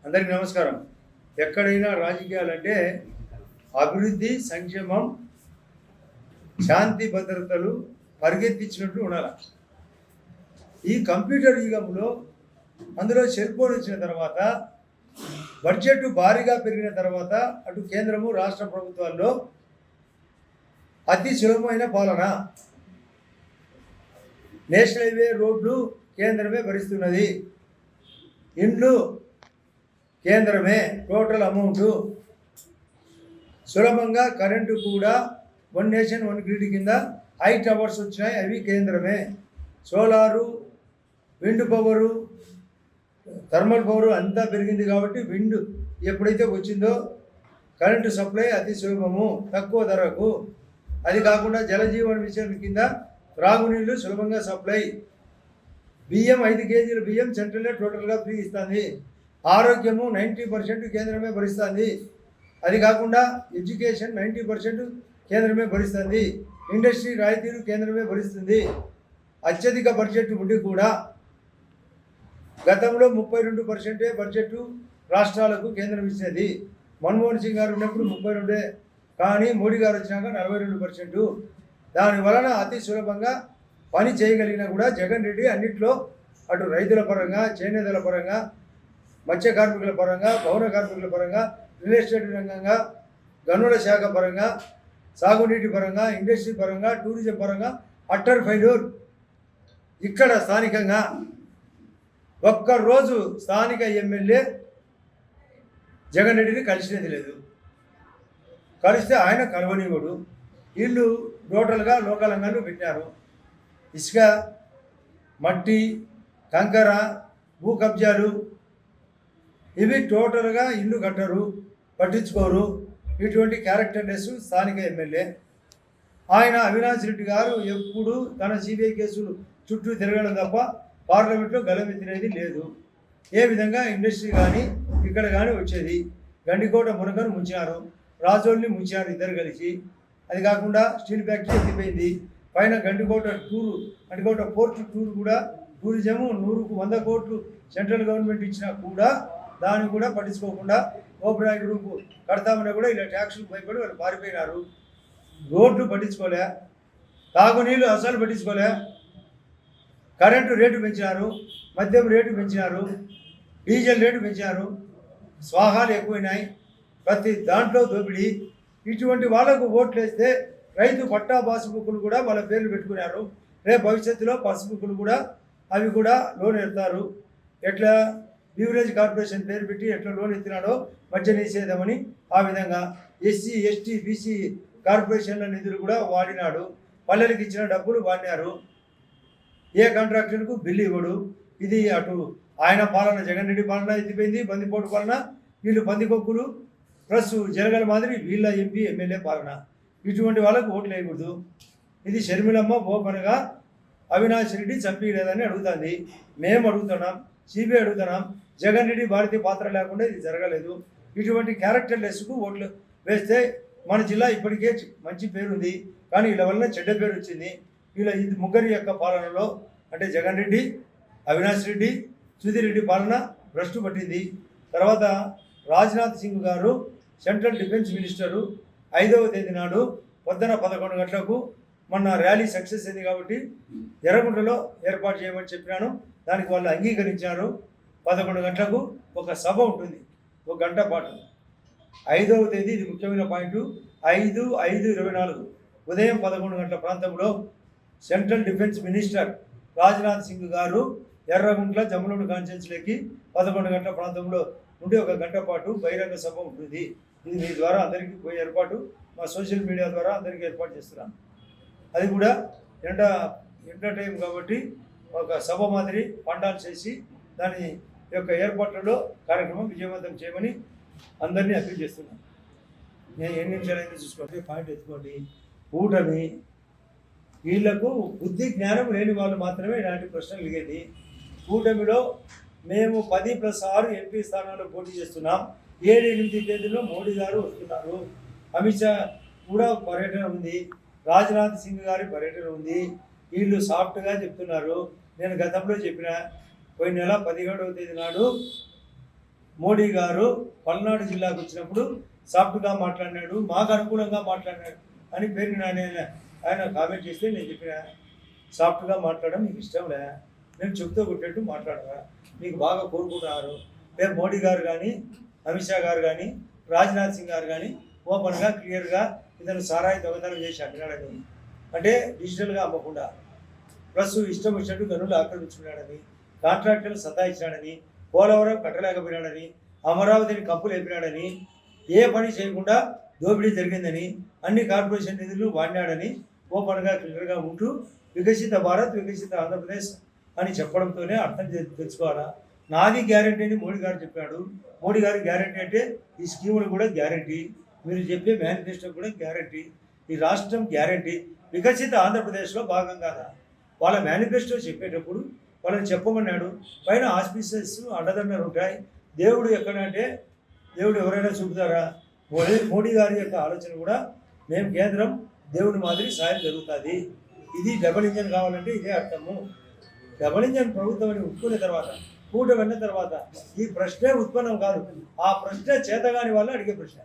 అందరికీ నమస్కారం. ఎక్కడైనా రాజకీయాలంటే అభివృద్ధి, సంక్షేమం, శాంతి భద్రతలు పరిగెత్తించినట్టు ఉండాలి. ఈ కంప్యూటర్ యుగంలో అందులో సెల్ ఫోన్ వచ్చిన తర్వాత, బడ్జెట్ భారీగా పెరిగిన తర్వాత అటు కేంద్రము రాష్ట్ర ప్రభుత్వాల్లో అతి సులభమైన పాలన. నేషనల్ హైవే రోడ్లు కేంద్రమే భరిస్తున్నది, ఇండ్లు కేంద్రమే, టోటల్ అమౌంట్ సులభంగా. కరెంటు కూడా వన్ నేషన్ వన్ గ్రిడ్ కింద 8 టవర్స్ వచ్చినాయి, అవి కేంద్రమే. Solar, wind power, thermal power అంతా పెరిగింది కాబట్టి విండ్ ఎప్పుడైతే వచ్చిందో కరెంటు సప్లై అతి సులభము, తక్కువ ధరకు. అది కాకుండా జలజీవన మిషన్ కింద త్రాగునీళ్ళు సులభంగా సప్లై. బియ్యం 5 కేజీల బియ్యం సెంట్రలే టోటల్గా ఫ్రీ ఇస్తుంది. ఆరోగ్యము 90% కేంద్రమే భరిస్తుంది. అది కాకుండా ఎడ్యుకేషన్ 90% కేంద్రమే భరిస్తుంది. ఇండస్ట్రీ రాయితీలు కేంద్రమే భరిస్తుంది. అత్యధిక బడ్జెట్ ఉండి కూడా గతంలో 32% బడ్జెట్ రాష్ట్రాలకు కేంద్రం ఇచ్చేది. మన్మోహన్ సింగ్ గారు ఉన్నప్పుడు 32, కానీ మోడీ గారు వచ్చినాక 42%. దాని వలన అతి సులభంగా పని చేయగలిగినా కూడా జగన్ రెడ్డి అన్నిట్లో అటు రైతుల పరంగా, చేనేతల పరంగా, మత్స్య కార్మికుల పరంగా, భవన కార్మికుల పరంగా, రియల్ ఎస్టేట్ రంగంగా, గనుల శాఖ పరంగా, సాగునీటి పరంగా, ఇండస్ట్రీ పరంగా, టూరిజం పరంగా అట్టర్ ఫెయిల్యూర్. ఇక్కడ స్థానికంగా ఒక్కరోజు స్థానిక ఎమ్మెల్యే జగన్ రెడ్డిని కలిసినది లేదు. కలిస్తే ఆయన కలవనివ్వడు. వీళ్ళు టోటల్గా లోకలంగాను పెట్టారు. ఇసుక, మట్టి, కంకర, భూ కబ్జాలు, ఇవి టోటల్గా ఇల్లు కట్టరు, పట్టించుకోరు. ఇటువంటి క్యారెక్టర్నెస్ స్థానిక ఎమ్మెల్యే. ఆయన అవినాష్ రెడ్డి గారు ఎప్పుడు తన సిబిఐ కేసులు చుట్టూ తిరగడం తప్ప పార్లమెంట్లో గలమెత్తినది లేదు. ఏ విధంగా ఇండస్ట్రీ కానీ ఇక్కడ కానీ వచ్చేది. గండికోట మునకను ముంచారు, రాజోల్ని ముంచారు ఇద్దరు కలిసి. అది కాకుండా స్టీల్ ఫ్యాక్టరీ ఎత్తిపోయింది. పైన గండికోట పోర్ట్ టూర్ కూడా టూరిజము 100కు 100 కోట్లు సెంట్రల్ గవర్నమెంట్ ఇచ్చినా కూడా దాన్ని కూడా పట్టించుకోకుండా ఓపెరాయ్ గ్రూపు కడతామని కూడా ఇలా ట్యాక్సులు భయపడి వాళ్ళు పారిపోయినారు. రోడ్లు పట్టించుకోలే, తాగునీళ్ళు అసలు పట్టించుకోలే. కరెంటు రేటు పెంచినారు, మద్యం రేటు పెంచినారు, డీజిల్ రేటు పెంచినారు, స్వాహాలు ఎక్కువైనాయి, ప్రతి దాంట్లో దోపిడీ. ఇటువంటి వాళ్ళకు ఓట్లు వేస్తే రైతు పట్టా పాస్బుక్లు కూడా వాళ్ళ పేర్లు పెట్టుకున్నారు. రేపు భవిష్యత్తులో పాస్బుక్లు కూడా అవి కూడా లోన్ ఎత్తారు. ఎట్లా బీవరేజ్ కార్పొరేషన్ పేరు పెట్టి ఎట్లా లోన్ ఎత్తినాడో మధ్య నిషేధమని, ఆ విధంగా ఎస్సీ, ఎస్టీ, బీసీ కార్పొరేషన్ల నిధులు కూడా వాడినాడు. పల్లెలకు ఇచ్చిన డబ్బులు వాడినారు. ఏ కాంట్రాక్టర్కు బిల్లు ఇవ్వడు. ఇది అటు ఆయన పాలన, జగన్ రెడ్డి పాలన ఎత్తిపోయింది, బందిపోటు పాలన. వీళ్ళు పందికొక్కులు ప్లస్ జరగల మాదిరి వీళ్ళ ఎంపీ, ఎమ్మెల్యే పాలన. ఇటువంటి వాళ్ళకు ఓట్లు వేయకూడదు. ఇది షర్మిలమ్మ ఓపెన్గా అవినాష్ రెడ్డి చంపలేదని అడుగుతుంది. మేము అడుగుతున్నాం, సిబిఐ అడుగుతున్నాం. జగన్ రెడ్డి భారతీయ పాత్ర లేకుండా ఇది జరగలేదు. ఇటువంటి క్యారెక్టర్ లెస్కు ఓట్లు వేస్తే మన జిల్లా ఇప్పటికే మంచి పేరుంది, కానీ వీళ్ళ వల్ల చెడ్డ పేరు వచ్చింది. వీళ్ళ ఇది ముగ్గురి యొక్క పాలనలో, అంటే జగన్ రెడ్డి, అవినాష్ రెడ్డి, సుధీర్ రెడ్డి పాలన భ్రష్టు పట్టింది. తర్వాత రాజ్నాథ్ సింగ్ గారు సెంట్రల్ డిఫెన్స్ మినిస్టరు 5వ తేదీ నాడు పొద్దున 11 గంటలకు మొన్న ర్యాలీ సక్సెస్ అయింది కాబట్టి ఎర్రగుంటలో ఏర్పాటు చేయమని చెప్పినాను. దానికి వాళ్ళు అంగీకరించారు. 11 గంటలకు ఒక సభ ఉంటుంది, 1 గంట పాటు. 5వ తేదీ, ఇది ముఖ్యమైన పాయింట్, 5/5/24 ఉదయం 11 గంటల ప్రాంతంలో central defence minister Rajnath Singh గారు ఎర్రగుంట్ల జమ్మలూరు కాన్స్టిట్యున్సీలోకి 11 గంటల ప్రాంతంలో ఉండి 1 గంట పాటు బహిరంగ సభ ఉంటుంది. ఇది మీ ద్వారా అందరికీ పోయే ఏర్పాటు, మా సోషల్ మీడియా ద్వారా అందరికీ ఏర్పాటు చేస్తున్నాం. అది కూడా ఎండ టైం కాబట్టి ఒక సభ మాదిరి పండాలు చేసి దాని యొక్క ఏర్పాట్లలో కార్యక్రమం విజయవంతం చేయమని అందరినీ అప్పీల్ చేస్తున్నాం. నేను ఎన్ని నిమిషాలైనా చూసుకోండి, పాయింట్ ఎత్తుకోండి. కూటమి వీళ్లకు బుద్ధి జ్ఞానం లేని వాళ్ళు మాత్రమే ఇలాంటి ప్రశ్నలు అడిగేది. కూటమిలో మేము 10+6 ఎంపీ స్థానాల్లో పోటీ చేస్తున్నాం. 7-8 తేదీలో మోడీ గారు వస్తున్నారు. అమిత్ షా కూడా పర్యటన ఉంది, రాజ్నాథ్ సింగ్ గారి పర్యటన ఉంది. వీళ్ళు సాఫ్ట్గా చెప్తున్నారు. నేను గతంలో చెప్పిన, పోయిన నెల 17వ తేదీ నాడు మోడీ గారు పల్నాడు జిల్లాకు వచ్చినప్పుడు సాఫ్ట్గా మాట్లాడినాడు, మాకు అనుకూలంగా మాట్లాడినాడు అని పేరు ఆయన కామెంట్ చేస్తే నేను చెప్పిన సాఫ్ట్గా మాట్లాడడం మీకు ఇష్టంలే, నేను చెప్తూ కొట్టేట్టు మాట్లాడరా, మీకు బాగా కోరుకుంటున్నారు. రేపు మోడీ గారు కానీ, అమిత్ షా గారు కానీ, రాజ్నాథ్ సింగ్ గారు కానీ ఓపెన్గా క్లియర్గా ఇతను సారాయి దొంగతనం చేసి అమ్మినాడని, అంటే డిజిటల్గా అమ్మకుండా, ప్లస్ ఇష్టం వచ్చినట్టు గనులు ఆక్రమించుకున్నాడని, కాంట్రాక్టర్లు సతాయించాడని, పోలవరం కట్టలేకపోయినాడని, అమరావతిని కంపులు వేపినాడని, ఏ పని చేయకుండా దోపిడీ జరిగిందని, అన్ని కార్పొరేషన్ నిధులు వాడినాడని ఓపెన్గా క్లియర్గా ఉంటూ వికసిత భారత్, వికసిత ఆంధ్రప్రదేశ్ అని చెప్పడంతోనే అర్థం తెచ్చుకోవాలా. నాది గ్యారంటీ అని మోడీ గారు చెప్పాడు. మోడీ గారి గ్యారంటీ అంటే ఈ స్కీములు కూడా గ్యారంటీ, మీరు చెప్పే మేనిఫెస్టో కూడా గ్యారంటీ, ఈ రాష్ట్రం గ్యారంటీ వికసిత ఆంధ్రప్రదేశ్లో భాగం కాదా? వాళ్ళ మేనిఫెస్టో చెప్పేటప్పుడు వాళ్ళని చెప్పమన్నాడు. పైన ఆస్పిసెస్ అండదండలు ఉంటాయి. దేవుడు ఎక్కడంటే దేవుడు ఎవరైనా చూపుతారా? మోడీ గారి యొక్క ఆలోచన కూడా మేము కేంద్రం దేవుడి మాదిరి సాయం జరుగుతుంది. ఇది డబుల్ ఇంజన్ కావాలంటే ఇదే అర్థము. డబుల్ ఇంజన్ ప్రభుత్వం అని ఉట్టుకున్న తర్వాత, కూట వెన్న తర్వాత ఈ ప్రశ్నే ఉత్పన్నం కాదు. ఆ ప్రశ్న చేతగాని వాళ్ళు అడిగే ప్రశ్న.